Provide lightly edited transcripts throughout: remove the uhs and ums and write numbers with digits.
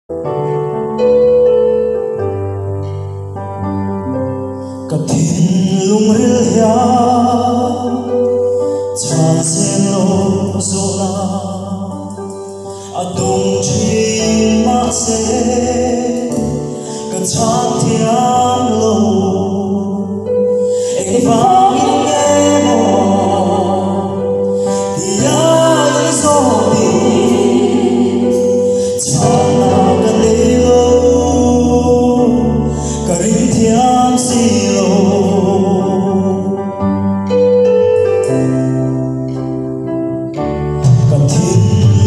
Cả thiên lung ril ya chan sen lo zola adong chi ma se cả chan thiam lo em vang in nghe mo ya so đi chan na cả đi lo cả rin thiam si lo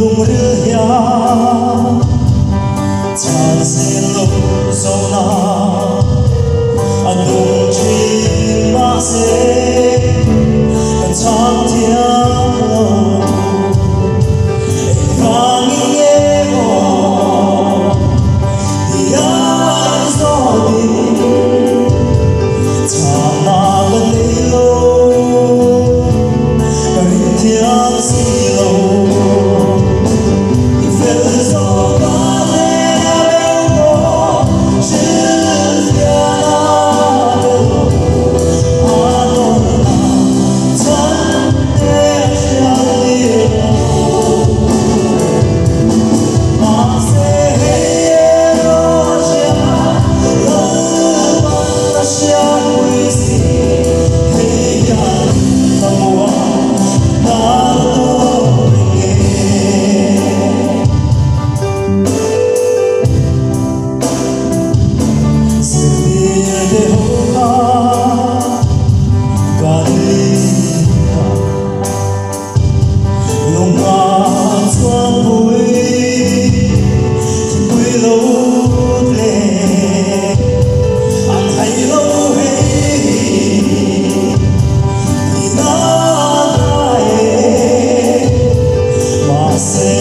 lung ril ya chan sen lo zona adong chi ma se kan chan thiam lo vang ye mo ya so đi chan na kan le lo kan thiam si lo say